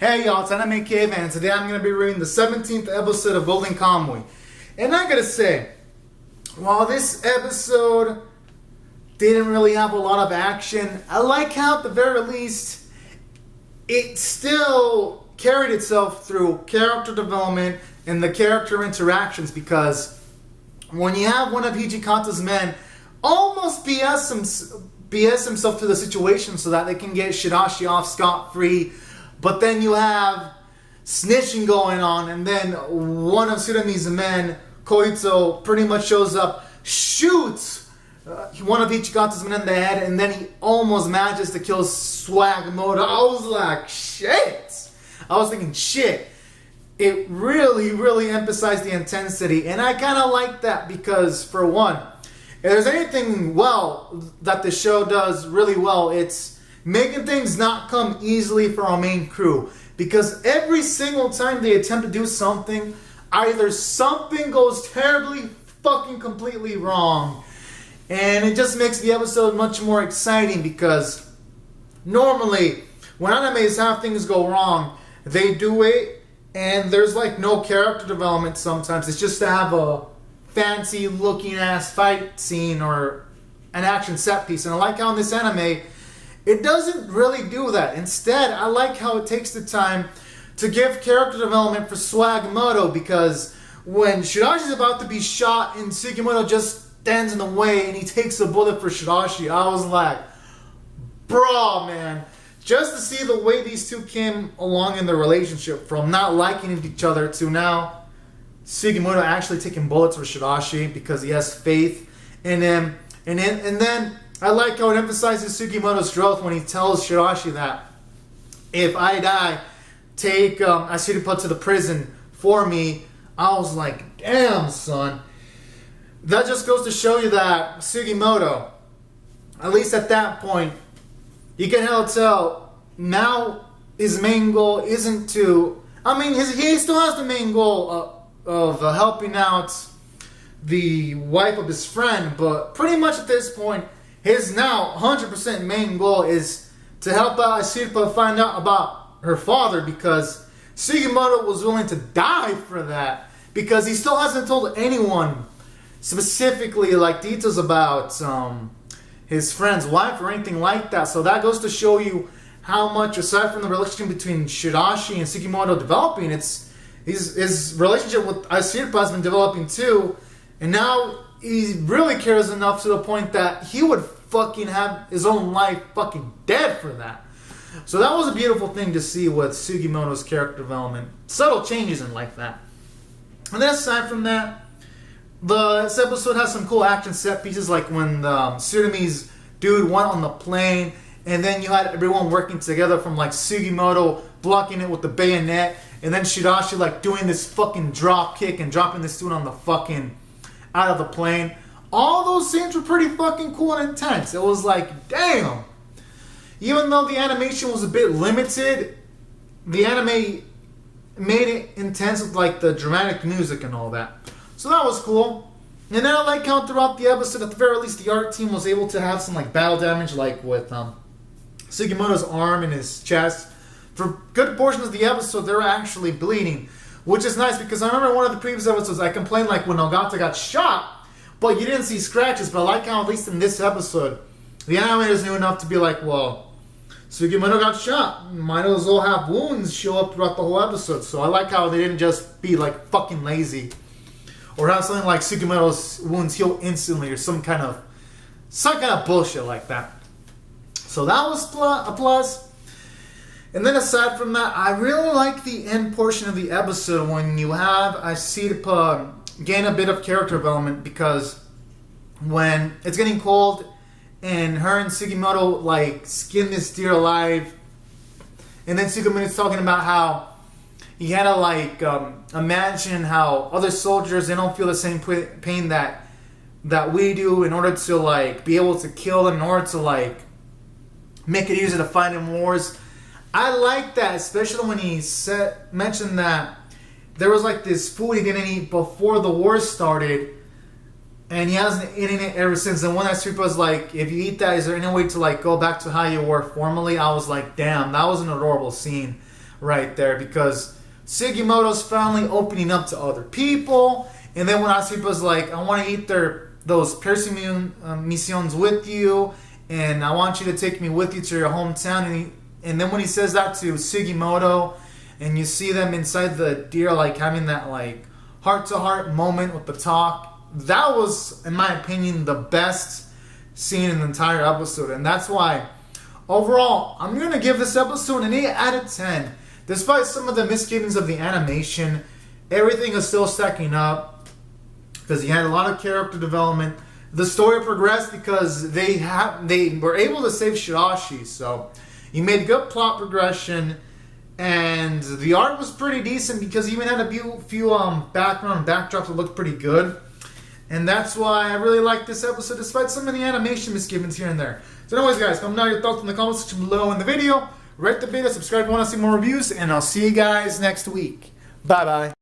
Hey y'all, it's Anime Caveman, and today I'm going to be reading the 17th episode of Golden Kamuy. And I gotta say, while this episode didn't really have a lot of action, I like how at the very least it still carried itself through character development and the character interactions, because when you have one of Hijikata's men almost BS himself to the situation so that they can get Shirashi off scot-free, but then you have snitching going on, and then one of Tsurami's men, Koitsu, pretty much shows up, shoots one of Ichikata's men in the head, and then he almost manages to kill Swagmoto. I was like, shit! I was thinking, shit. It really emphasized the intensity, and I kind of like that because, for one, if there's anything well that the show does really well, it's making things not come easily for our main crew. Because every single time they attempt to do something, either something goes terribly fucking completely wrong, and it just makes the episode much more exciting, because normally when animes have things go wrong, they do it and there's like no character development sometimes. It's just to have a fancy looking ass fight scene or an action set piece. And I like how in this anime it doesn't really do that. Instead, I like how it takes the time to give character development for Swagmoto, because when Shirashi's about to be shot and Sugimoto just stands in the way and he takes a bullet for Shirashi, I was like, bro, man. Just to see the way these two came along in their relationship, from not liking each other to now Sugimoto actually taking bullets for Shirashi because he has faith in him. And then I like how it emphasizes Sugimoto's growth when he tells Shirashi that if I die, take Asiripa to the prison for me. I was like, damn, son. That just goes to show you that Sugimoto, at least at that point, you can hell tell now his main goal isn't to... I mean, he still has the main goal of helping out the wife of his friend, but pretty much at this point, his now 100% main goal is to help out Asiripa find out about her father, because Sugimoto was willing to die for that, because he still hasn't told anyone specifically like details about his friend's wife or anything like that. So that goes to show you how much, aside from the relationship between Shirashi and Sugimoto developing, his relationship with Asiripa has been developing too, and now he really cares enough to the point that he would fucking have his own life fucking dead for that. So that was a beautiful thing to see with Sugimoto's character development. Subtle changes in like that. And then aside from that, this episode has some cool action set pieces, like when Tsurami's dude went on the plane, and then you had everyone working together, from like Sugimoto blocking it with the bayonet, and then Shirashi like doing this fucking drop kick and dropping this dude on the fucking out of the plane. All those scenes were pretty fucking cool and intense. It was like, damn. Even though the animation was a bit limited, the anime made it intense with like the dramatic music and all that. So that was cool. And then I like how throughout the episode, at the very least, the art team was able to have some like battle damage, like with Sugimoto's arm and his chest. For good portions of the episode, they were actually bleeding, which is nice, because I remember in one of the previous episodes I complained like when Nogata got shot, but you didn't see scratches. But I like how at least in this episode, the animators knew enough to be like, well, Sugimoto got shot, might as well have wounds show up throughout the whole episode. So I like how they didn't just be like fucking lazy, or have something like Sugimoto's wounds heal instantly, or some kind of bullshit like that. So that was a plus. And then aside from that, I really like the end portion of the episode when you have Asiripa gain a bit of character development, because when it's getting cold and her and Sugimoto like skin this deer alive, and then Sugimoto's talking about how he had to like imagine how other soldiers, they don't feel the same pain that we do, in order to like be able to kill them, in order to like make it easier to fight in wars. I like that, especially when he mentioned that there was like this food he didn't eat before the war started, and he hasn't eaten it ever since. And when that street was like, if you eat that, is there any way to like go back to how you were formerly? I was like, damn, that was an adorable scene, right there, because Sugimoto's finally opening up to other people. And then when Asipa's like, I want to eat those piercing missions with you, and I want you to take me with you to your hometown. And then when he says that to Sugimoto, and you see them inside the deer, like having that like heart-to-heart moment with the talk, that was, in my opinion, the best scene in the entire episode. And that's why, overall, I'm going to give this episode an 8 out of 10. Despite some of the misgivings of the animation, everything is still stacking up, because you had a lot of character development. The story progressed because they were able to save Shirashi, so you made good plot progression, and the art was pretty decent because you even had a few background backdrops that looked pretty good. And that's why I really like this episode, despite some of the animation misgivings here and there. So anyways, guys, comment down your thoughts in the comment section below in the video. Rate the video, subscribe if you want to see more reviews, and I'll see you guys next week. Bye-bye.